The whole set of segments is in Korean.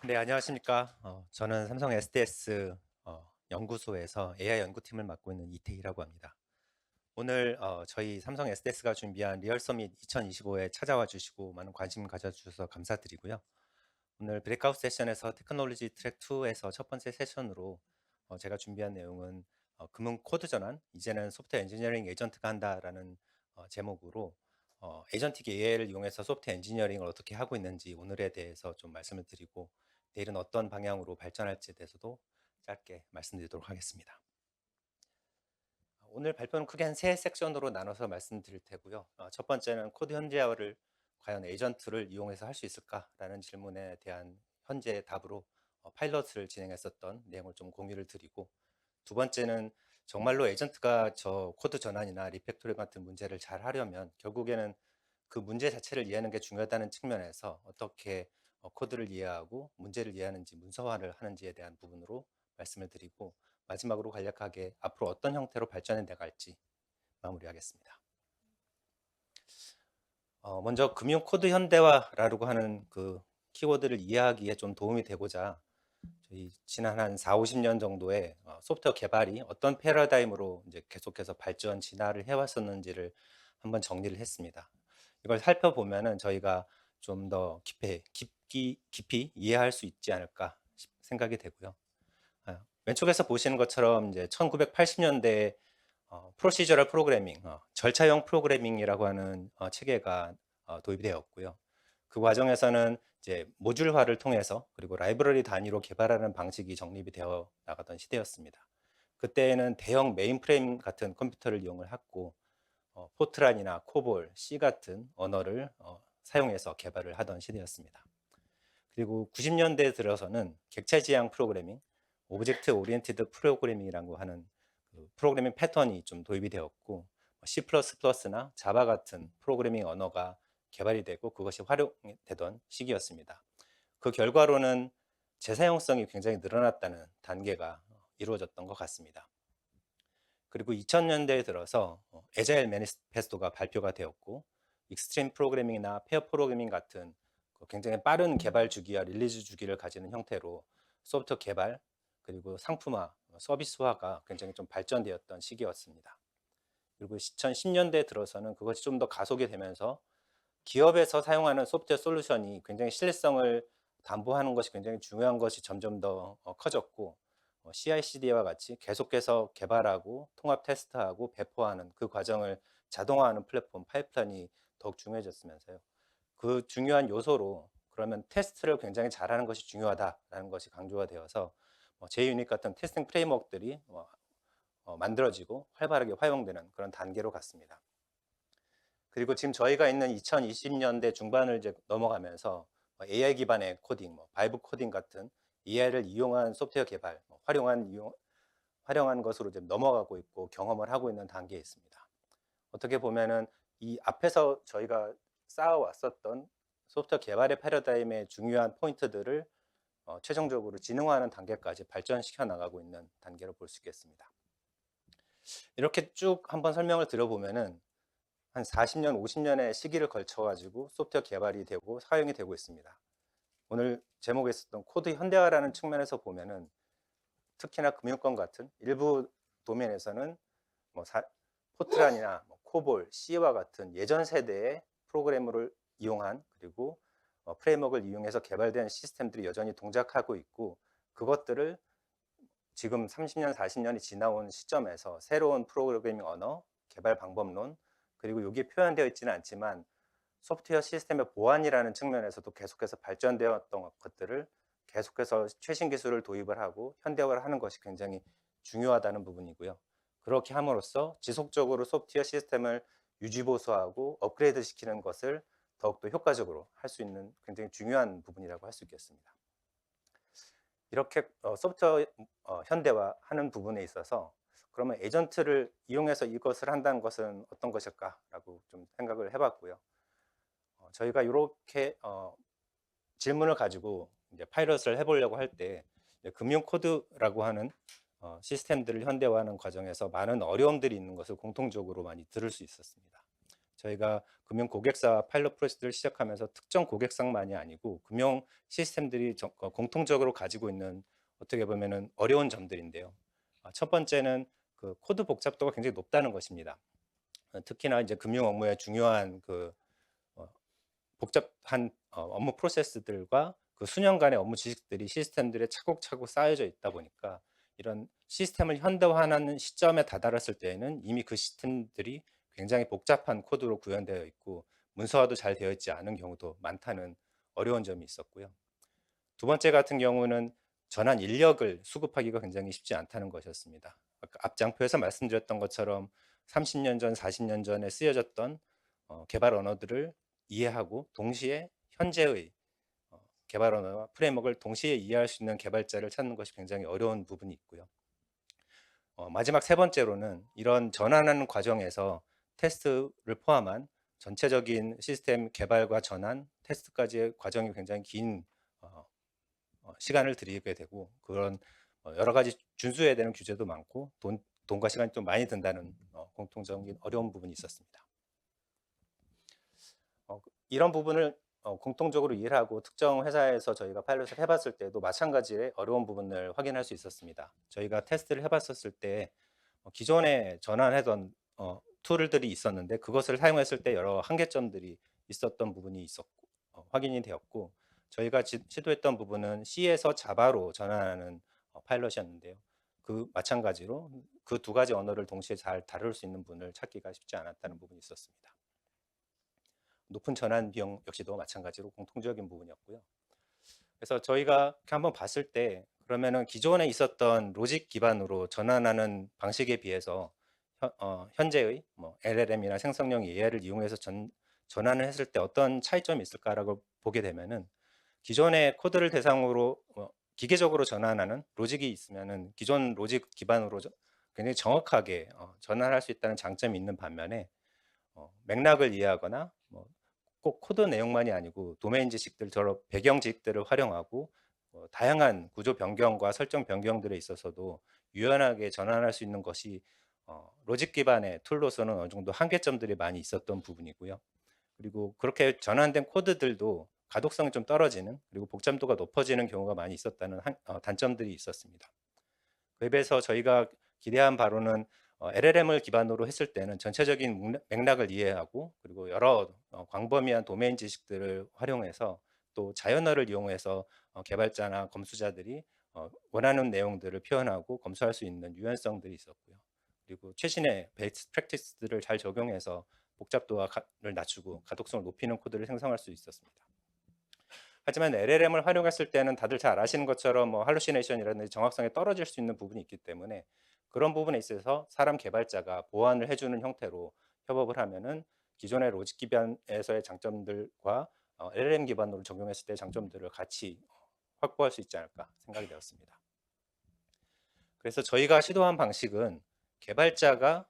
네, 안녕하십니까. 저는 삼성 SDS 연구소에서 AI 연구팀을 맡고 있는 이태희라고 합니다. 오늘 저희 삼성 SDS가 준비한 리얼 서밋 2025에 찾아와 주시고 많은 관심 가져주셔서 감사드리고요. 오늘 브레이크아웃 세션에서 테크놀로지 트랙 2에서 첫 번째 세션으로 제가 준비한 내용은 금융 코드 전환, 이제는 소프트웨어 엔지니어링 에이전트가 한다라는 제목으로 에이전틱 AI를 이용해서 소프트웨어 엔지니어링을 어떻게 하고 있는지 오늘에 대해서 좀 말씀을 드리고 내일은 어떤 방향으로 발전할지에 대해서도 짧게 말씀드리도록 하겠습니다. 오늘 발표는 크게 한 세 섹션으로 나눠서 말씀드릴 테고요. 첫 번째는 코드 현대화를 과연 에이전트를 이용해서 할 수 있을까라는 질문에 대한 현재의 답으로 파일럿을 진행했었던 내용을 좀 공유를 드리고, 두 번째는 정말로 에이전트가 저 코드 전환이나 리팩토링 같은 문제를 잘 하려면 결국에는 그 문제 자체를 이해하는 게 중요하다는 측면에서 어떻게 코드를 이해하고 문제를 이해하는지 문서화를 하는지에 대한 부분으로 말씀을 드리고, 마지막으로 간략하게 앞으로 어떤 형태로 발전해 나갈지 마무리하겠습니다. 먼저 금융 코드 현대화라고 하는 그 키워드를 이해하기에 좀 도움이 되고자 저희 지난 한 4, 50년 정도의 소프트웨어 개발이 어떤 패러다임으로 이제 계속해서 발전 진화를 해왔었는지를 한번 정리를 했습니다. 이걸 살펴보면은 저희가 좀 더 깊이 이해할 수 있지 않을까 생각이 되고요. 왼쪽에서 보시는 것처럼 이제 1980년대 프로시저럴 프로그래밍, 절차형 프로그래밍이라고 하는 체계가 도입이 되었고요. 그 과정에서는 이제 모듈화를 통해서 그리고 라이브러리 단위로 개발하는 방식이 정립이 되어 나가던 시대였습니다. 그때에는 대형 메인프레임 같은 컴퓨터를 이용을 했고 포트란이나 코볼, C 같은 언어를 사용해서 개발을 하던 시대였습니다. 그리고 90년대 들어서는 객체 지향 프로그래밍, 오브젝트 오리엔티드 프로그래밍이라고 하는 그 프로그래밍 패턴이 좀 도입이 되었고, C++나 자바 같은 프로그래밍 언어가 개발이 되고 그것이 활용되던 시기였습니다. 그 결과로는 재사용성이 굉장히 늘어났다는 단계가 이루어졌던 것 같습니다. 그리고 2000년대에 들어서 에자일 매니페스토가 발표가 되었고, 익스트림 프로그래밍이나 페어 프로그래밍 같은 굉장히 빠른 개발 주기와 릴리즈 주기를 가지는 형태로 소프트웨어 개발 그리고 상품화, 서비스화가 굉장히 좀 발전되었던 시기였습니다. 그리고 2010년대에 들어서는 그것이 좀 더 가속이 되면서 기업에서 사용하는 소프트웨어 솔루션이 굉장히 신뢰성을 담보하는 것이 굉장히 중요한 것이 점점 더 커졌고, CI/CD와 같이 계속해서 개발하고 통합 테스트하고 배포하는 그 과정을 자동화하는 플랫폼 파이프라인이 더욱 중요해졌으면서요. 그 중요한 요소로 그러면 테스트를 굉장히 잘하는 것이 중요하다라는 것이 강조가 되어서 JUnit 같은 테스팅 프레임워크들이 만들어지고 활발하게 활용되는 그런 단계로 갔습니다. 그리고 지금 저희가 있는 2020년대 중반을 이제 넘어가면서 AI 기반의 코딩, 바이브 코딩 같은 AI를 이용한 소프트웨어 개발, 활용한 것으로 좀 넘어가고 있고 경험을 하고 있는 단계에 있습니다. 어떻게 보면은 이 앞에서 저희가 쌓아왔었던 소프트웨어 개발의 패러다임의 중요한 포인트들을 최종적으로 지능화하는 단계까지 발전시켜 나가고 있는 단계로 볼 수 있겠습니다. 이렇게 쭉 한번 설명을 드려보면은 한 40년, 50년의 시기를 걸쳐 가지고 소프트웨어 개발이 되고 사용이 되고 있습니다. 오늘 제목에 있었던 코드 현대화라는 측면에서 보면은 특히나 금융권 같은 일부 도면에서는 뭐 포트란이나 코볼, C와 같은 예전 세대의 프로그래머를 이용한 그리고 프레임워크를 이용해서 개발된 시스템들이 여전히 동작하고 있고, 그것들을 지금 30년, 40년이 지나온 시점에서 새로운 프로그래밍 언어, 개발 방법론, 그리고 여기에 표현되어 있지는 않지만 소프트웨어 시스템의 보안이라는 측면에서도 계속해서 발전되었던 것들을 계속해서 최신 기술을 도입을 하고 현대화를 하는 것이 굉장히 중요하다는 부분이고요. 그렇게 함으로써 지속적으로 소프트웨어 시스템을 유지 보수하고 업그레이드 시키는 것을 더욱더 효과적으로 할 수 있는 굉장히 중요한 부분이라고 할 수 있겠습니다. 이렇게 소프트웨어 현대화하는 부분에 있어서 그러면 에이전트를 이용해서 이것을 한다는 것은 어떤 것일까라고 좀 생각을 해봤고요. 저희가 이렇게 질문을 가지고 이제 파일럿을 해보려고 할 때 금융 코드라고 하는 시스템들을 현대화하는 과정에서 많은 어려움들이 있는 것을 공통적으로 많이 들을 수 있었습니다. 저희가 금융 고객사와 파일럿 프로젝트를 시작하면서 특정 고객사만이 아니고 금융 시스템들이 공통적으로 가지고 있는 어떻게 보면은 어려운 점들인데요. 첫 번째는 그 코드 복잡도가 굉장히 높다는 것입니다. 특히나 이제 금융 업무에 중요한 그 어, 복잡한 업무 프로세스들과 그 수년간의 업무 지식들이 시스템들에 차곡차곡 쌓여져 있다 보니까 이런 시스템을 현대화하는 시점에 다다랐을 때에는 이미 그 시스템들이 굉장히 복잡한 코드로 구현되어 있고 문서화도 잘 되어 있지 않은 경우도 많다는 어려운 점이 있었고요. 두 번째 같은 경우는 전환 인력을 수급하기가 굉장히 쉽지 않다는 것이었습니다. 아까 앞장표에서 말씀드렸던 것처럼 30년 전, 40년 전에 쓰여졌던 개발 언어들을 이해하고 동시에 현재의 개발 언어와 프레임워크를 동시에 이해할 수 있는 개발자를 찾는 것이 굉장히 어려운 부분이 있고요. 마지막 세 번째로는 이런 전환하는 과정에서 테스트를 포함한 전체적인 시스템 개발과 전환, 테스트까지의 과정이 굉장히 긴 시간을 들이게 되고 그런 여러 가지 준수해야 되는 규제도 많고 돈과 시간이 좀 많이 든다는 공통적인 어려운 부분이 있었습니다. 이런 부분을 공통적으로 이해를 하고 특정 회사에서 저희가 파일럿을 해봤을 때도 마찬가지의 어려운 부분을 확인할 수 있었습니다. 저희가 테스트를 해봤었을 때 기존에 전환하던 툴들이 있었는데 그것을 사용했을 때 여러 한계점들이 있었던 부분이 있었고 확인이 되었고 저희가 시도했던 부분은 C에서 자바로 전환하는 파일럿이었는데요. 그 마찬가지로 그 두 가지 언어를 동시에 잘 다룰 수 있는 분을 찾기가 쉽지 않았다는 부분이 있었습니다. 높은 전환 비용 역시도 마찬가지로 공통적인 부분이었고요. 그래서 저희가 이렇게 한번 봤을 때 그러면은 기존에 있었던 로직 기반으로 전환하는 방식에 비해서 현재의 뭐 LLM이나 생성형 AI를 이용해서 전환을 했을 때 어떤 차이점이 있을까라고 보게 되면은 기존의 코드를 대상으로 기계적으로 전환하는 로직이 있으면은 기존 로직 기반으로 굉장히 정확하게 전환할 수 있다는 장점이 있는 반면에 맥락을 이해하거나 꼭 코드 내용만이 아니고 도메인 지식들, 저런 배경 지식들을 활용하고 다양한 구조 변경과 설정 변경들에 있어서도 유연하게 전환할 수 있는 것이 로직 기반의 툴로서는 어느 정도 한계점들이 많이 있었던 부분이고요. 그리고 그렇게 전환된 코드들도 가독성이 좀 떨어지는 그리고 복잡도가 높아지는 경우가 많이 있었다는 단점들이 있었습니다. 그에 비해서 저희가 기대한 바로는 LLM을 기반으로 했을 때는 전체적인 맥락을 이해하고 그리고 여러 광범위한 도메인 지식들을 활용해서 또 자연어를 이용해서 개발자나 검수자들이 원하는 내용들을 표현하고 검수할 수 있는 유연성들이 있었고요. 그리고 최신의 베스트 프랙티스들을 잘 적용해서 복잡도를 낮추고 가독성을 높이는 코드를 생성할 수 있었습니다. 하지만 LLM을 활용했을 때는 다들 잘 아시는 것처럼 할루시네이션이라든지 정확성이 떨어질 수 있는 부분이 있기 때문에 그런 부분에 있어서 사람 개발자가 보완을 해주는 형태로 협업을 하면은 기존의 로직 기반에서의 장점들과 LLM 기반으로 적용했을 때의 장점들을 같이 확보할 수 있지 않을까 생각이 되었습니다. 그래서 저희가 시도한 방식은 개발자가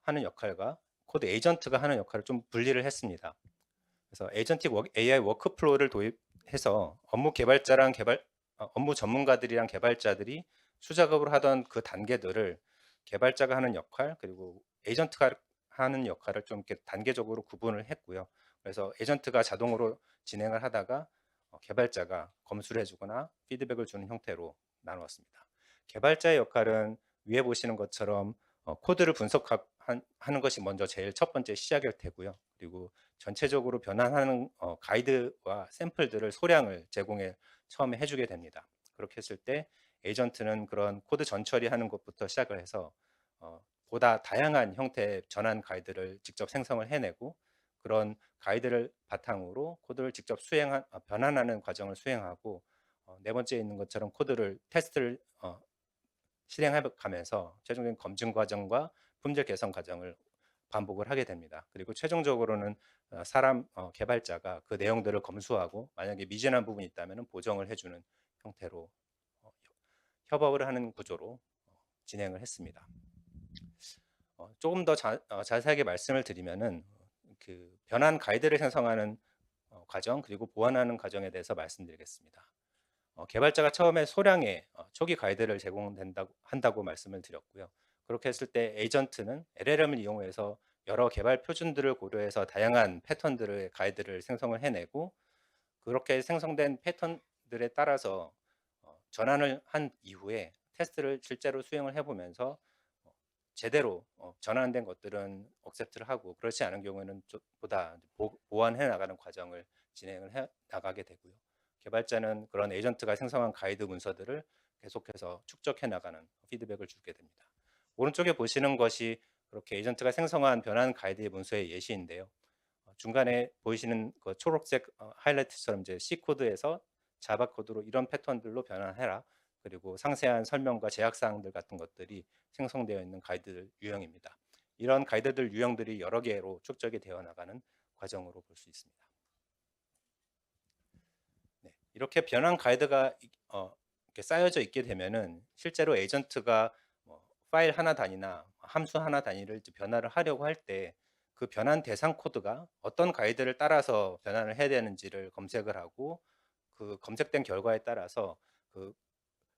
하는 역할과 코드 에이전트가 하는 역할을 좀 분리를 했습니다. 그래서 에이전틱 AI 워크플로우를 도입해서 업무 전문가들이랑 개발자들이 수작업을 하던 그 단계들을 개발자가 하는 역할 그리고 에이전트가 하는 역할을 좀 이렇게 단계적으로 구분을 했고요. 그래서 에이전트가 자동으로 진행을 하다가 개발자가 검수를 해주거나 피드백을 주는 형태로 나누었습니다. 개발자의 역할은 위에 보시는 것처럼 코드를 분석하는 것이 먼저 제일 첫 번째 시작일 테고요. 그리고 전체적으로 변환하는 가이드와 샘플들을 소량을 제공해 처음에 해주게 됩니다. 그렇게 했을 때 에이전트는 그런 코드 전처리하는 것부터 시작을 해서 보다 다양한 형태의 전환 가이드를 직접 생성을 해내고 그런 가이드를 바탕으로 코드를 직접 변환하는 과정을 수행하고 네 번째에 있는 것처럼 코드를 테스트를 실행해 가면서 최종적인 검증 과정과 품질 개선 과정을 반복을 하게 됩니다. 그리고 최종적으로는 사람 개발자가 그 내용들을 검수하고 만약에 미진한 부분이 있다면 보정을 해주는 형태로 협업을 하는 구조로 진행을 했습니다. 조금 더 자세하게 말씀을 드리면은 그 변환 가이드를 생성하는 과정 그리고 보완하는 과정에 대해서 말씀드리겠습니다. 개발자가 처음에 소량의 초기 가이드를 제공한다고 말씀을 드렸고요. 그렇게 했을 때 에이전트는 LLM을 이용해서 여러 개발 표준들을 고려해서 다양한 패턴들의 가이드를 생성을 해내고, 그렇게 생성된 패턴들에 따라서 전환을 한 이후에 테스트를 실제로 수행을 해보면서 제대로 전환된 것들은 억셉트를 하고, 그렇지 않은 경우에는 보다 보완해 나가는 과정을 진행을 해 나가게 되고요. 개발자는 그런 에이전트가 생성한 가이드 문서들을 계속해서 축적해 나가는 피드백을 주게 됩니다. 오른쪽에 보시는 것이 그렇게 에이전트가 생성한 변환 가이드의 문서의 예시인데요. 중간에 보이시는 그 초록색 하이라이트처럼 이제 C 코드에서 자바 코드로 이런 패턴들로 변환해라, 그리고 상세한 설명과 제약 사항들 같은 것들이 생성되어 있는 가이드 유형입니다. 이런 가이드들 유형들이 여러 개로 축적이 되어 나가는 과정으로 볼 수 있습니다. 네, 이렇게 변환 가이드가 이렇게 쌓여져 있게 되면은 실제로 에이전트가 파일 하나 단위나 함수 하나 단위를 변화를 하려고 할 때 그 변환 대상 코드가 어떤 가이드를 따라서 변환을 해야 되는지를 검색을 하고, 그 검색된 결과에 따라서 그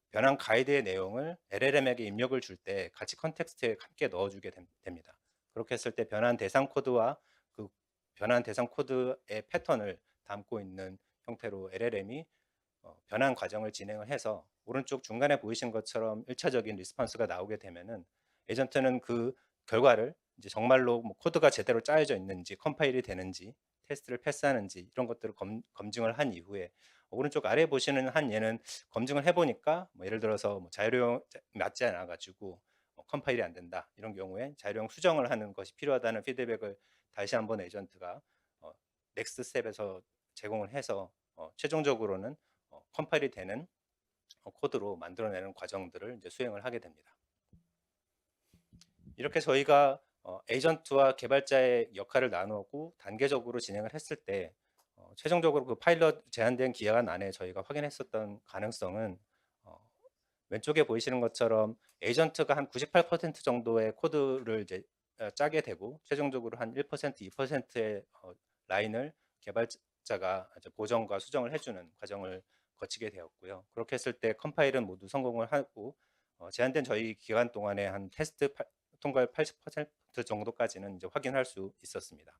변환 가이드의 내용을 LLM에게 입력을 줄 때 같이 컨텍스트에 함께 넣어주게 됩니다. 그렇게 했을 때 변환 대상 코드와 그 변환 대상 코드의 패턴을 담고 있는 형태로 LLM이 변환 과정을 진행을 해서 오른쪽 중간에 보이신 것처럼 1차적인 리스폰스가 나오게 되면은 에이전트는 그 결과를 이제 정말로 뭐 코드가 제대로 짜여져 있는지, 컴파일이 되는지, 테스트를 패스하는지 이런 것들을 검증을 한 이후에, 오른쪽 아래 보시는 한 얘는 검증을 해보니까 뭐 예를 들어서 뭐 자율형 맞지 않아 가지고 컴파일이 안 된다, 이런 경우에 자율형 수정을 하는 것이 필요하다는 피드백을 다시 한번 에이전트가 넥스트 스텝에서 제공을 해서 최종적으로는 컴파일이 되는 코드로 만들어내는 과정들을 이제 수행을 하게 됩니다. 이렇게 저희가 에이전트와 개발자의 역할을 나누고 단계적으로 진행을 했을 때 최종적으로 그 파일럿 제한된 기간 안에 저희가 확인했었던 가능성은, 왼쪽에 보이시는 것처럼 에이전트가 한 98% 정도의 코드를 이제 짜게 되고, 최종적으로 한 1%, 2%의 라인을 개발자가 이제 보정과 수정을 해주는 과정을 거치게 되었고요. 그렇게 했을 때 컴파일은 모두 성공을 하고, 제한된 저희 기간 동안에 한 테스트 통과율 80% 정도까지는 이제 확인할 수 있었습니다.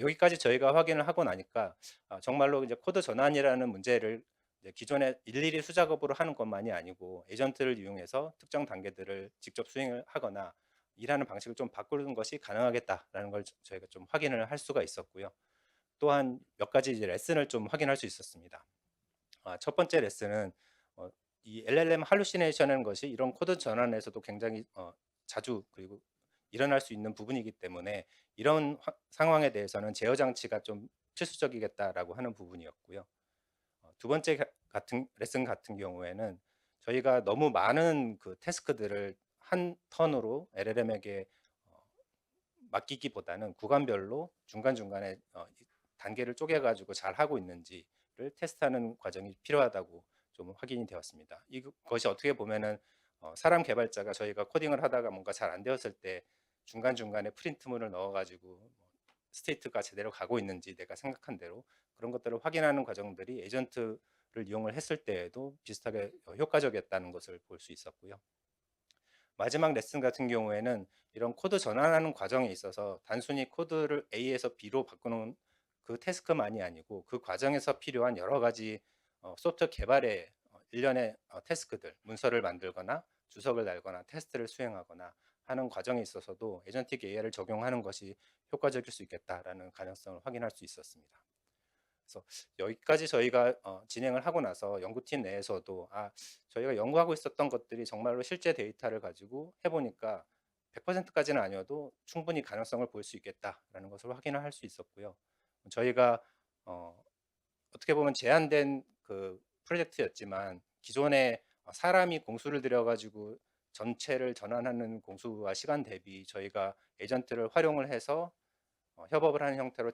여기까지 저희가 확인을 하고 나니까 정말로 이제 코드 전환이라는 문제를 이제 기존에 일일이 수작업으로 하는 것만이 아니고 에이전트를 이용해서 특정 단계들을 직접 수행을 하거나 일하는 방식을 좀 바꾸는 것이 가능하겠다라는 걸 저희가 좀 확인을 할 수가 있었고요. 또한 몇 가지 이제 레슨을 좀 확인할 수 있었습니다. 첫 번째 레슨은 이 LLM 할루시네이션이라는 것이 이런 코드 전환에서도 굉장히 자주 그리고 일어날 수 있는 부분이기 때문에 이런 상황에 대해서는 제어 장치가 좀 필수적이겠다라고 하는 부분이었고요. 두 번째 같은 레슨 같은 경우에는 저희가 너무 많은 그 태스크들을 한 턴으로 LLM에게 맡기기보다는 구간별로 중간중간에 단계를 쪼개가지고 잘 하고 있는지를 테스트하는 과정이 필요하다고 좀 확인이 되었습니다. 이것이 어떻게 보면은 사람 개발자가 저희가 코딩을 하다가 뭔가 잘 안 되었을 때 중간중간에 프린트문을 넣어가지고 스테이트가 제대로 가고 있는지 내가 생각한 대로 그런 것들을 확인하는 과정들이 에이전트를 이용을 했을 때에도 비슷하게 효과적이었다는 것을 볼 수 있었고요. 마지막 레슨 같은 경우에는 이런 코드 전환하는 과정에 있어서 단순히 코드를 A에서 B로 바꾸는 그 태스크만이 아니고 그 과정에서 필요한 여러 가지 소프트웨어 개발의 일련의 태스크들, 문서를 만들거나 주석을 달거나 테스트를 수행하거나 하는 과정에 있어서도 에이전틱 AI를 적용하는 것이 효과적일 수 있겠다라는 가능성을 확인할 수 있었습니다. 그래서 여기까지 저희가 진행을 하고 나서 연구팀 내에서도 저희가 연구하고 있었던 것들이 정말로 실제 데이터를 가지고 해보니까 100%까지는 아니어도 충분히 가능성을 볼 수 있겠다라는 것을 확인을 할 수 있었고요. 저희가 어떻게 보면 제한된 그 프로젝트였지만 기존에 사람이 공수를 들여가지고 전체를 전환하는 공수와 시간 대비 저희가 에이전트를 활용을 해서 협업을 하는 형태로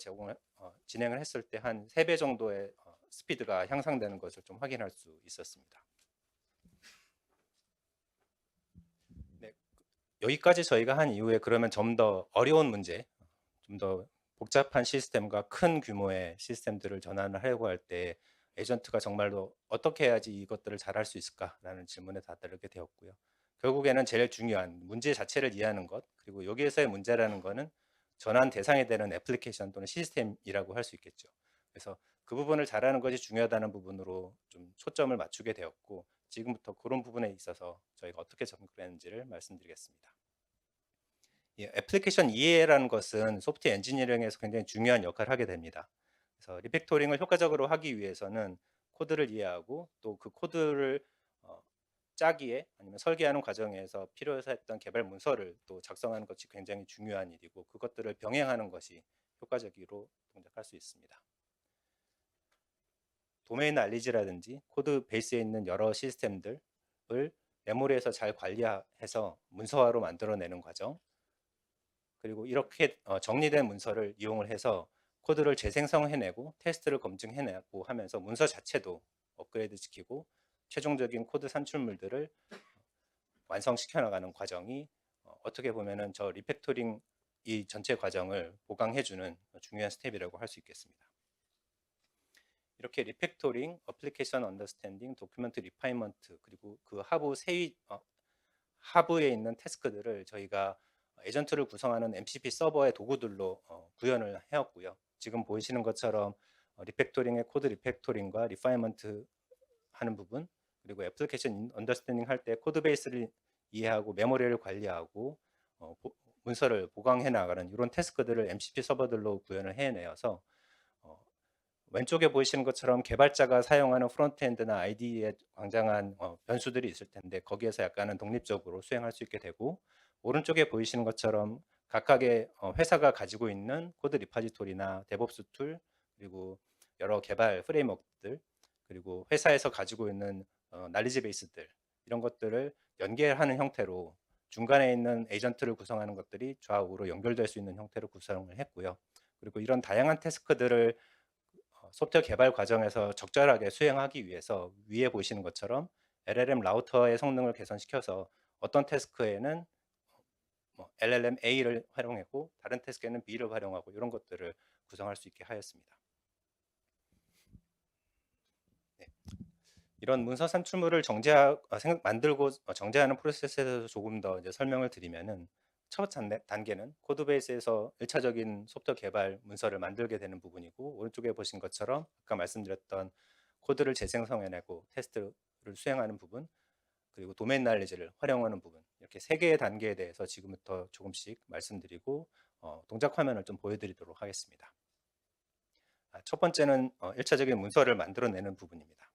진행을 했을 때 한 3배 정도의 스피드가 향상되는 것을 좀 확인할 수 있었습니다. 네, 여기까지 저희가 한 이후에 그러면 좀 더 어려운 문제, 좀 더 복잡한 시스템과 큰 규모의 시스템들을 전환을 하려고 할 때 에이전트가 정말로 어떻게 해야지 이것들을 잘할 수 있을까라는 질문에 다다르게 되었고요. 결국에는 제일 중요한 문제 자체를 이해하는 것, 그리고 여기에서의 문제라는 것은 전환 대상이 되는 애플리케이션 또는 시스템이라고 할 수 있겠죠. 그래서 그 부분을 잘하는 것이 중요하다는 부분으로 좀 초점을 맞추게 되었고, 지금부터 그런 부분에 있어서 저희가 어떻게 접근했는지를 말씀드리겠습니다. 예, 애플리케이션 이해라는 것은 소프트웨어 엔지니어링에서 굉장히 중요한 역할을 하게 됩니다. 그래서 리팩토링을 효과적으로 하기 위해서는 코드를 이해하고 또 그 코드를 어, 짜기에 아니면 설계하는 과정에서 필요해서 했던 개발 문서를 또 작성하는 것이 굉장히 중요한 일이고, 그것들을 병행하는 것이 효과적으로 동작할 수 있습니다. 도메인 알리지라든지 코드 베이스에 있는 여러 시스템들을 메모리에서 잘 관리해서 문서화로 만들어내는 과정, 그리고 이렇게 정리된 문서를 이용을 해서 코드를 재생성해내고 테스트를 검증해내고 하면서 문서 자체도 업그레이드 시키고 최종적인 코드 산출물들을 완성시켜 나가는 과정이 어떻게 보면은 저 리팩토링 이 전체 과정을 보강해주는 중요한 스텝이라고 할 수 있겠습니다. 이렇게 리팩토링, 어플리케이션 언더스탠딩, 도큐멘트 리파이먼트, 그리고 그 하부에 있는 태스크들을 저희가 에이전트를 구성하는 MCP 서버의 도구들로 구현을 해왔고요. 지금 보이시는 것처럼 리팩토링의 코드 리팩토링과 리파이먼트 하는 부분, 그리고 애플리케이션 언더스탠딩 할 때 코드 베이스를 이해하고 메모리를 관리하고 문서를 보강해 나가는 이런 태스크들을 MCP 서버들로 구현을 해내어서 왼쪽에 보이시는 것처럼 개발자가 사용하는 프론트엔드나 IDE에 굉장한 변수들이 있을 텐데 거기에서 약간은 독립적으로 수행할 수 있게 되고, 오른쪽에 보이시는 것처럼 각각의 회사가 가지고 있는 코드 리파지토리나 데브옵스 툴, 그리고 여러 개발 프레임워크들, 그리고 회사에서 가지고 있는 날리지 베이스들, 이런 것들을 연계하는 형태로 중간에 있는 에이전트를 구성하는 것들이 좌우로 연결될 수 있는 형태로 구성을 했고요. 그리고 이런 다양한 태스크들을 소프트웨어 개발 과정에서 적절하게 수행하기 위해서 위에 보시는 것처럼 LLM 라우터의 성능을 개선시켜서 어떤 태스크에는 LLM A를 활용하고 다른 태스크에는 B를 활용하고 이런 것들을 구성할 수 있게 하였습니다. 네. 이런 문서 산출물을 만들고 정제하는 프로세스에 대해서 조금 더 이제 설명을 드리면은, 첫 단계는 코드베이스에서 1차적인 소프트웨어 개발 문서를 만들게 되는 부분이고, 오른쪽에 보신 것처럼 아까 말씀드렸던 코드를 재생성해내고 테스트를 수행하는 부분, 그리고 도메인 날리지를 활용하는 부분, 이렇게 세 개의 단계에 대해서 지금부터 조금씩 말씀드리고 동작 화면을 좀 보여드리도록 하겠습니다. 첫 번째는 1차적인 문서를 만들어내는 부분입니다.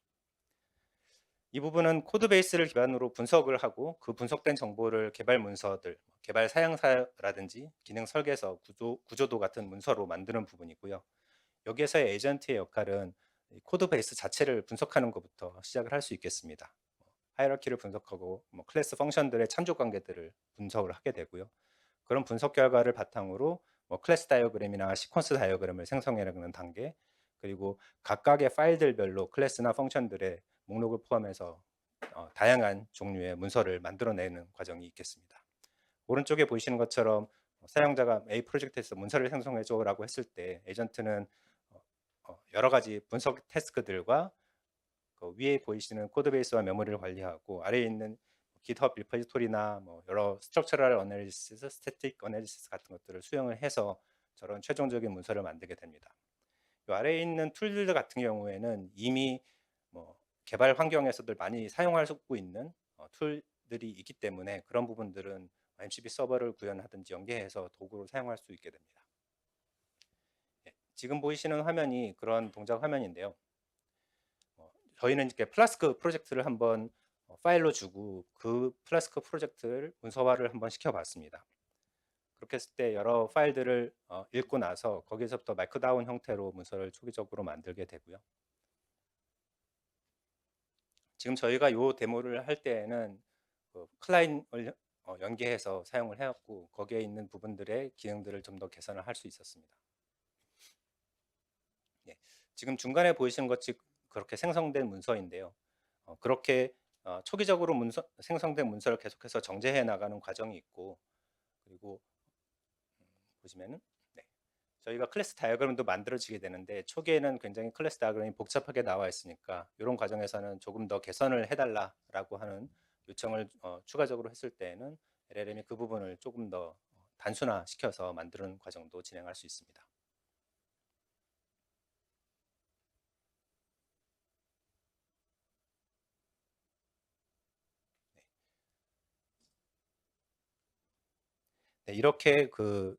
이 부분은 코드베이스를 기반으로 분석을 하고 그 분석된 정보를 개발 문서들, 개발 사양사라든지 기능 설계서, 구조도 같은 문서로 만드는 부분이고요. 여기에서의 에이전트의 역할은 코드베이스 자체를 분석하는 것부터 시작을 할 수 있겠습니다. 하이라키를 분석하고 클래스 펑션들의 참조 관계들을 분석을 하게 되고요. 그런 분석 결과를 바탕으로 클래스 다이어그램이나 시퀀스 다이어그램을 생성해내는 단계, 그리고 각각의 파일들별로 클래스나 펑션들의 목록을 포함해서 다양한 종류의 문서를 만들어내는 과정이 있겠습니다. 오른쪽에 보이시는 것처럼 사용자가 A 프로젝트에서 문서를 생성해줘 라고 했을 때 에이전트는 여러 가지 분석 태스크들과 그 위에 보이시는 코드베이스와 메모리를 관리하고, 아래에 있는 GitHub 리포지토리나 여러 스트럭처럴 어널리시스, 스태틱 어널리시스 같은 것들을 수용을 해서 저런 최종적인 문서를 만들게 됩니다. 이 아래에 있는 툴들 같은 경우에는 이미 개발 환경에서들 많이 사용하고 있는 툴들이 있기 때문에 그런 부분들은 MCP 서버를 구현하든지 연계해서 도구로 사용할 수 있게 됩니다. 예, 지금 보이시는 화면이 그런 동작 화면인데요. 저희는 이렇게 플라스크 프로젝트를 한번 파일로 주고 그 플라스크 프로젝트를 문서화를 한번 시켜봤습니다. 그렇게 했을 때 여러 파일들을 읽고 나서 거기서부터 마크다운 형태로 문서를 초기적으로 만들게 되고요. 지금 저희가 이 데모를 할 때에는 그 클라이언을 연계해서 사용을 해왔고 거기에 있는 부분들의 기능들을 좀 더 개선을 할 수 있었습니다. 예, 지금 중간에 보이시는 것이 그렇게 생성된 문서인데요. 그렇게 초기적으로 생성된 문서를 계속해서 정제해 나가는 과정이 있고, 그리고 보시면은 저희가 클래스 다이어그램도 만들어지게 되는데 초기에는 굉장히 클래스 다이어그램이 복잡하게 나와 있으니까 이런 과정에서는 조금 더 개선을 해달라라고 하는 요청을 추가적으로 했을 때에는 LLM이 그 부분을 조금 더 단순화시켜서 만드는 과정도 진행할 수 있습니다. 네, 이렇게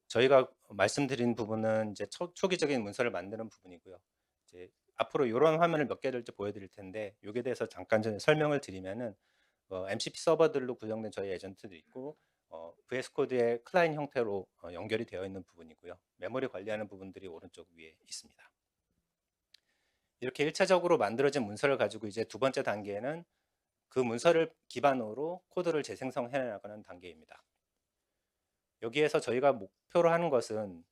저희가 말씀드린 부분은 이제 초기적인 문서를 만드는 부분이고요. 이제 앞으로 이런 화면을 몇 개를 보여드릴 텐데, 여기에 대해서 잠깐 좀 설명을 드리면은 MCP 서버들로 구성된 저희 에이전트도 있고, VS 코드의 클라이언트 형태로 연결이 되어 있는 부분이고요. 메모리 관리하는 부분들이 오른쪽 위에 있습니다. 이렇게 1차적으로 만들어진 문서를 가지고 이제 두 번째 단계는 그 문서를 기반으로 코드를 재생성해 나가는 단계입니다. 여기에서 저희가 목표로 하는 것은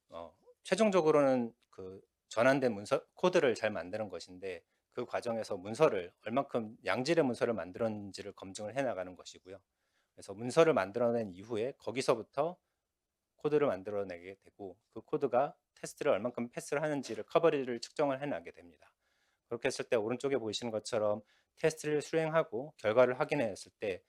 최종적으로는 그 전환된 문서 코드를 잘 만드는 것인데, 그 과정에서 문서를 얼만큼 양질의 문서를 만들었는지를 검증을 해 나가는 것이고요. 그래서 문서를 만들어낸 이후에 거기서부터 코드를 만들어내게 되고, 그 코드가 테스트를 얼만큼 패스를 하는지를 커버리를 측정을 해 나가게 됩니다. 그렇게 했을 때 오른쪽에 보이시는 것처럼 테스트를 수행하고 결과를 확인했을 때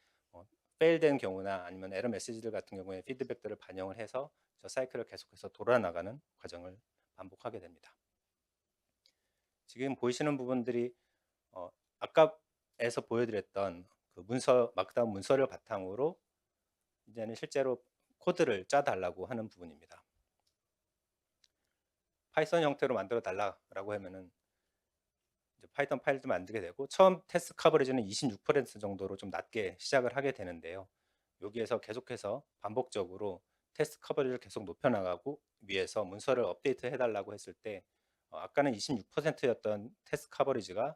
페일된 경우나 아니면 에러 메시지들 같은 경우에 피드백들을 반영을 해서 저 사이클을 계속해서 돌아나가는 과정을 반복하게 됩니다. 지금 보이시는 부분들이 아까에서 보여드렸던 그 문서 마크다운 문서를 바탕으로 이제는 실제로 코드를 짜달라고 하는 부분입니다. 파이썬 형태로 만들어 달라고 하면은 이제 파이썬 파일도 만들게 되고, 처음 테스트 커버리지는 26% 정도로 좀 낮게 시작을 하게 되는데요. 여기에서 계속해서 반복적으로 테스트 커버리를 계속 높여나가고, 위에서 문서를 업데이트 해달라고 했을 때 아까는 26%였던 테스트 커버리지가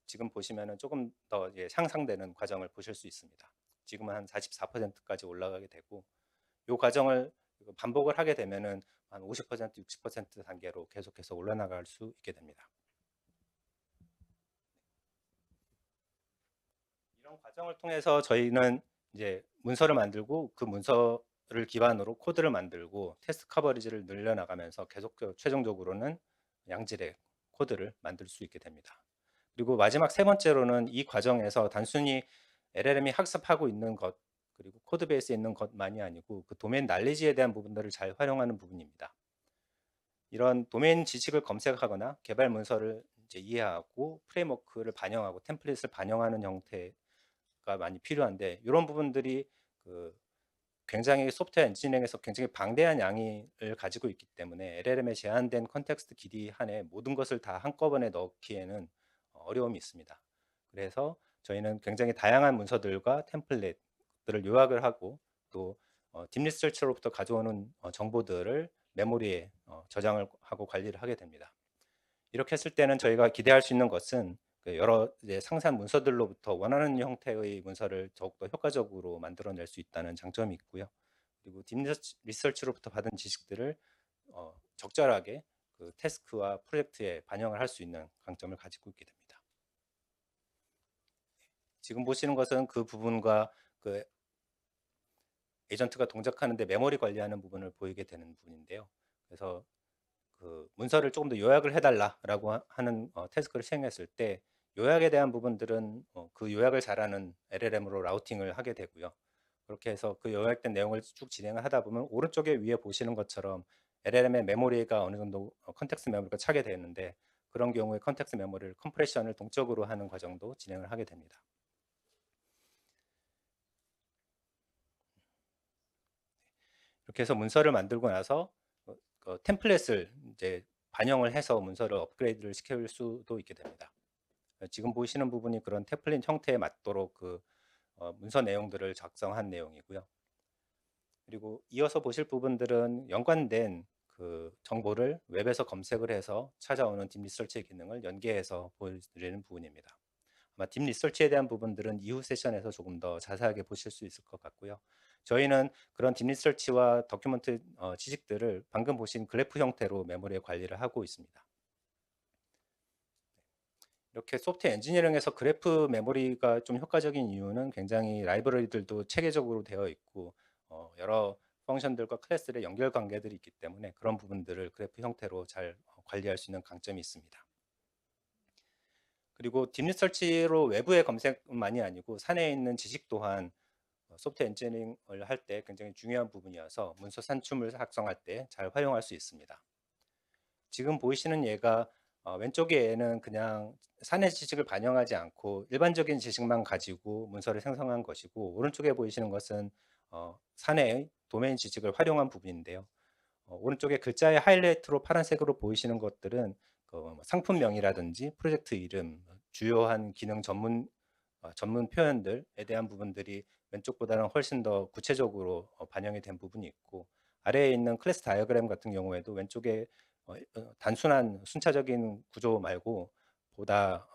지금 보시면은 조금 더 향상되는 과정을 보실 수 있습니다. 지금은 한 44%까지 올라가게 되고, 이 과정을 반복을 하게 되면은 한 50%, 60% 단계로 계속해서 올라나갈 수 있게 됩니다. 이런 과정을 통해서 저희는 이제 문서를 만들고, 그 문서를 기반으로 코드를 만들고 테스트 커버리지를 늘려나가면서 계속 최종적으로는 양질의 코드를 만들 수 있게 됩니다. 그리고 마지막 세 번째로는 이 과정에서 단순히 LLM이 학습하고 있는 것, 그리고 코드 베이스에 있는 것만이 아니고 그 도메인 날리지에 대한 부분들을 잘 활용하는 부분입니다. 이런 도메인 지식을 검색하거나 개발 문서를 이제 이해하고 프레임워크를 반영하고 템플릿을 반영하는 형태가 많이 필요한데, 이런 부분들이 굉장히 소프트웨어 엔지니어링에서 굉장히 방대한 양을 가지고 있기 때문에 LLM의 제한된 컨텍스트 길이 안에 모든 것을 다 한꺼번에 넣기에는 어려움이 있습니다. 그래서 저희는 굉장히 다양한 문서들과 템플릿들을 요약을 하고, 또 딥리서치로부터 가져오는 정보들을 메모리에 저장을 하고 관리를 하게 됩니다. 이렇게 했을 때는 저희가 기대할 수 있는 것은 여러 상세한 문서들로부터 원하는 형태의 문서를 더욱더 효과적으로 만들어낼 수 있다는 장점이 있고요. 그리고 딥 리서치로부터 받은 지식들을 적절하게 그 태스크와 프로젝트에 반영을 할 수 있는 강점을 가지고 있게 됩니다. 지금 보시는 것은 그 부분과 그 에이전트가 동작하는데 메모리 관리하는 부분을 보이게 되는 부분인데요. 그래서 그 문서를 조금 더 요약을 해달라라고 하는 태스크를 시행했을 때, 요약에 대한 부분들은 그 요약을 잘하는 LLM으로 라우팅을 하게 되고요. 그렇게 해서 그 요약된 내용을 쭉 진행을 하다 보면 오른쪽에 위에 보시는 것처럼 LLM의 메모리가 어느 정도 컨텍스트 메모리가 차게 되는데, 그런 경우에 컨텍스트 메모리를 컴프레션을 동적으로 하는 과정도 진행을 하게 됩니다. 이렇게 해서 문서를 만들고 나서 템플릿을 이제 반영을 해서 문서를 업그레이드를 시킬 수도 있게 됩니다. 지금 보시는 부분이 그런 템플릿 형태에 맞도록 문서 내용들을 작성한 내용이고요. 그리고 이어서 보실 부분들은 연관된 그 정보를 웹에서 검색을 해서 찾아오는 딥 리서치 기능을 연계해서 보여드리는 부분입니다. 아마 딥 리서치에 대한 부분들은 이후 세션에서 조금 더 자세하게 보실 수 있을 것 같고요. 저희는 그런 딥 리서치와 다큐멘트 지식들을 방금 보신 그래프 형태로 메모리에 관리를 하고 있습니다. 이렇게 소프트웨어 엔지니어링에서 그래프 메모리가 좀 효과적인 이유는 굉장히 라이브러리들도 체계적으로 되어 있고 여러 펑션들과 클래스들의 연결 관계들이 있기 때문에 그런 부분들을 그래프 형태로 잘 관리할 수 있는 강점이 있습니다. 그리고 딥리서치로 외부의 검색만이 아니고 사내에 있는 지식 또한 소프트웨어 엔지니어링을 할 때 굉장히 중요한 부분이어서 문서 산출을 작성할 때 잘 활용할 수 있습니다. 지금 보이시는 예가 왼쪽의 예는 그냥 사내 지식을 반영하지 않고 일반적인 지식만 가지고 문서를 생성한 것이고, 오른쪽에 보이시는 것은 사내의 도메인 지식을 활용한 부분인데요. 오른쪽에 글자의 하이라이트로 파란색으로 보이시는 것들은 뭐 상품명이라든지 프로젝트 이름, 주요한 기능 전문 표현들에 대한 부분들이 왼쪽보다는 훨씬 더 구체적으로 반영이 된 부분이 있고, 아래에 있는 클래스 다이어그램 같은 경우에도 왼쪽에 단순한 순차적인 구조 말고 보다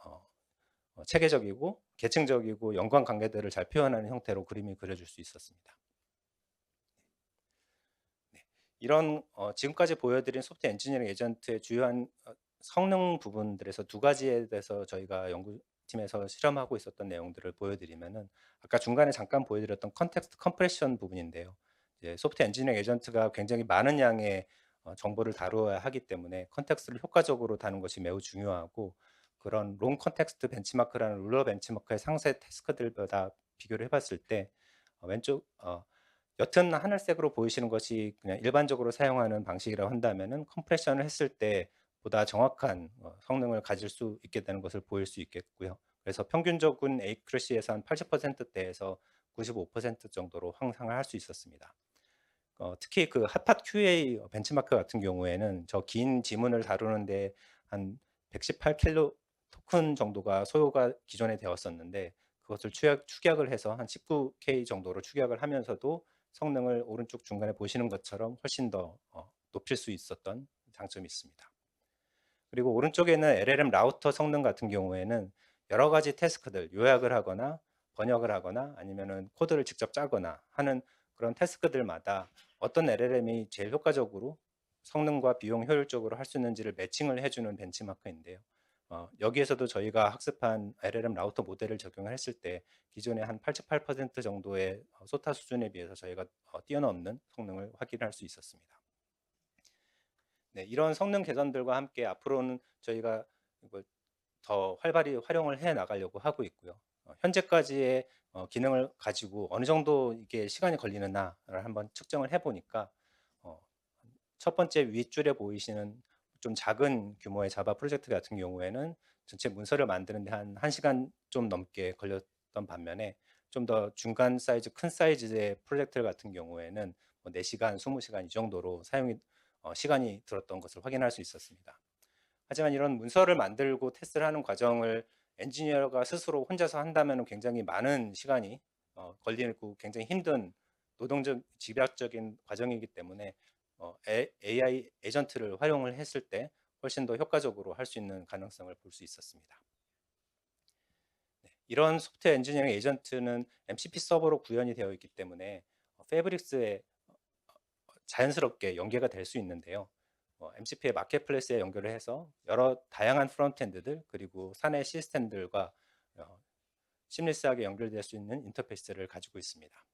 체계적이고 계층적이고 연관 관계들을 잘 표현하는 형태로 그림이 그려질 수 있었습니다. 네. 이런 지금까지 보여드린 소프트웨어 엔지니어링 에이전트의 주요한 성능 부분들에서 두 가지에 대해서 저희가 연구팀에서 실험하고 있었던 내용들을 보여드리면은, 아까 중간에 잠깐 보여드렸던 컨텍스트 컴프레션 부분인데요. 이제 소프트웨어 엔지니어링 에이전트가 굉장히 많은 양의 정보를 다루어야 하기 때문에 컨텍스트를 효과적으로 다루는 것이 매우 중요하고, 그런 롱 컨텍스트 벤치마크라는 룰러 벤치마크의 상세 태스크들보다 비교를 해봤을 때 왼쪽 옅은 하늘색으로 보이시는 것이 그냥 일반적으로 사용하는 방식이라고 한다면은, 컴프레션을 했을 때 보다 정확한 성능을 가질 수 있게 되는 것을 보일 수 있겠고요. 그래서 평균적인 에이큐러시에서 한 80%대에서 95% 정도로 향상을 할 수 있었습니다. 특히 그 핫팟 QA 벤치마크 같은 경우에는 저 긴 지문을 다루는데 한 118 킬로 토큰 정도가 소요가 기존에 되었었는데, 그것을 축약을 해서 한 19K 정도로 축약을 하면서도 성능을 오른쪽 중간에 보시는 것처럼 훨씬 더 높일 수 있었던 장점이 있습니다. 그리고 오른쪽에는 LLM 라우터 성능 같은 경우에는 여러 가지 태스크들, 요약을 하거나 번역을 하거나 아니면은 코드를 직접 짜거나 하는 그런 태스크들마다 어떤 LLM이 제일 효과적으로 성능과 비용 효율적으로 할 수 있는지를 매칭을 해주는 벤치마크인데요. 여기에서도 저희가 학습한 LLM 라우터 모델을 적용을 했을 때 기존의 한 88% 정도의 소타 수준에 비해서 저희가 뛰어넘는 성능을 확인할 수 있었습니다. 네, 이런 성능 개선들과 함께 앞으로는 저희가 이걸 더 활발히 활용을 해 나가려고 하고 있고요. 현재까지의 기능을 가지고 어느 정도 이게 시간이 걸리느냐를 한번 측정을 해 보니까 어, 첫 번째 윗줄에 보이시는 좀 작은 규모의 자바 프로젝트 같은 경우에는 전체 문서를 만드는데 한 1시간 좀 넘게 걸렸던 반면에, 좀 더 중간 사이즈, 큰 사이즈의 프로젝트 같은 경우에는 뭐 4시간, 20시간 이 정도로 시간이 들었던 것을 확인할 수 있었습니다. 하지만 이런 문서를 만들고 테스트를 하는 과정을 엔지니어가 스스로 혼자서 한다면 굉장히 많은 시간이 걸리고 굉장히 힘든 노동적 집약적인 과정이기 때문에 AI 에이전트를 활용을 했을 때 훨씬 더 효과적으로 할 수 있는 가능성을 볼 수 있었습니다. 네, 이런 소프트웨어 엔지니어링 에이전트는 MCP 서버로 구현이 되어 있기 때문에 패브릭스에 자연스럽게 연계가 될 수 있는데요. MCP의 마켓플레이스에 연결을 해서 여러 다양한 프론트엔드들 그리고 사내 시스템들과 시밀리스하게 연결될 수 있는 인터페이스를 가지고 있습니다.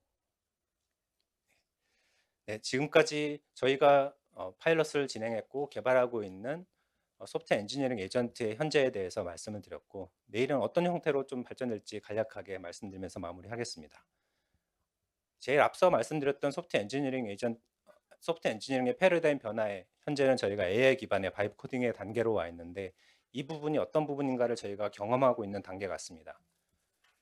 네, 지금까지 저희가 파일럿을 진행했고 개발하고 있는 소프트웨어 엔지니어링 에이전트의 현재에 대해서 말씀을 드렸고, 내일은 어떤 형태로 좀 발전될지 간략하게 말씀드리면서 마무리하겠습니다. 제일 앞서 말씀드렸던 소프트웨어 엔지니어링의 패러다임 변화에 현재는 저희가 AI 기반의 바이브 코딩의 단계로 와 있는데, 이 부분이 어떤 부분인가를 저희가 경험하고 있는 단계 같습니다.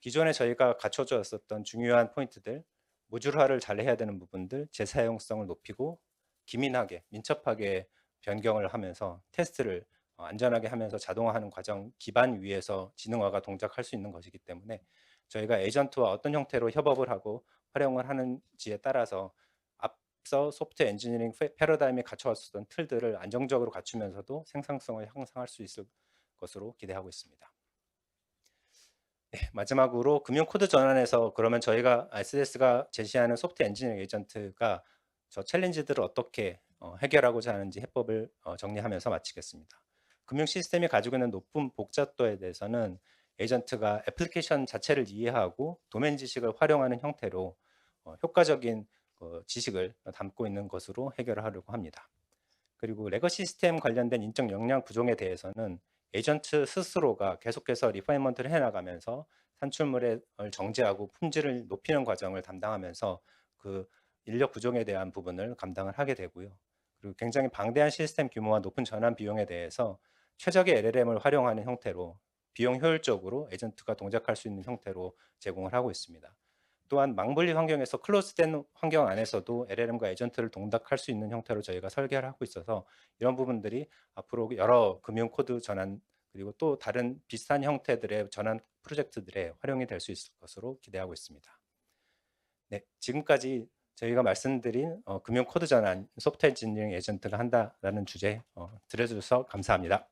기존에 저희가 갖춰져 있었던 중요한 포인트들, 모듈화를 잘 해야 되는 부분들, 재사용성을 높이고 기민하게, 민첩하게 변경을 하면서 테스트를 안전하게 하면서 자동화하는 과정 기반 위에서 지능화가 동작할 수 있는 것이기 때문에, 저희가 에이전트와 어떤 형태로 협업을 하고 활용을 하는지에 따라서 앞서 소프트웨어 엔지니어링 패러다임에 갖춰왔었던 틀들을 안정적으로 갖추면서도 생산성을 향상할 수 있을 것으로 기대하고 있습니다. 네, 마지막으로 금융 코드 전환에서 그러면 저희가 SDS가 제시하는 소프트웨어 엔지니어링 에이전트가 저 챌린지들을 어떻게 해결하고자 하는지 해법을 정리하면서 마치겠습니다. 금융 시스템이 가지고 있는 높은 복잡도에 대해서는 에이전트가 애플리케이션 자체를 이해하고 도메인 지식을 활용하는 형태로 효과적인 지식을 담고 있는 것으로 해결을 하려고 합니다. 그리고 레거시 시스템 관련된 인적 역량 부족에 대해서는 에이전트 스스로가 계속해서 리파이먼트를 해나가면서 산출물을 정제하고 품질을 높이는 과정을 담당하면서 그 인력 부족에 대한 부분을 감당을 하게 되고요. 그리고 굉장히 방대한 시스템 규모와 높은 전환 비용에 대해서 최적의 LLM을 활용하는 형태로 비용 효율적으로 에이전트가 동작할 수 있는 형태로 제공을 하고 있습니다. 또한 망분리 환경에서 클로즈된 환경 안에서도 LLM과 에이전트를 동작할 수 있는 형태로 저희가 설계를 하고 있어서 이런 부분들이 앞으로 여러 금융 코드 전환 그리고 또 다른 비슷한 형태들의 전환 프로젝트들에 활용이 될 수 있을 것으로 기대하고 있습니다. 네, 지금까지 저희가 말씀드린 금융 코드 전환 소프트웨어 엔지니어링 에이전트가 한다라는 주제 들어주셔서 감사합니다.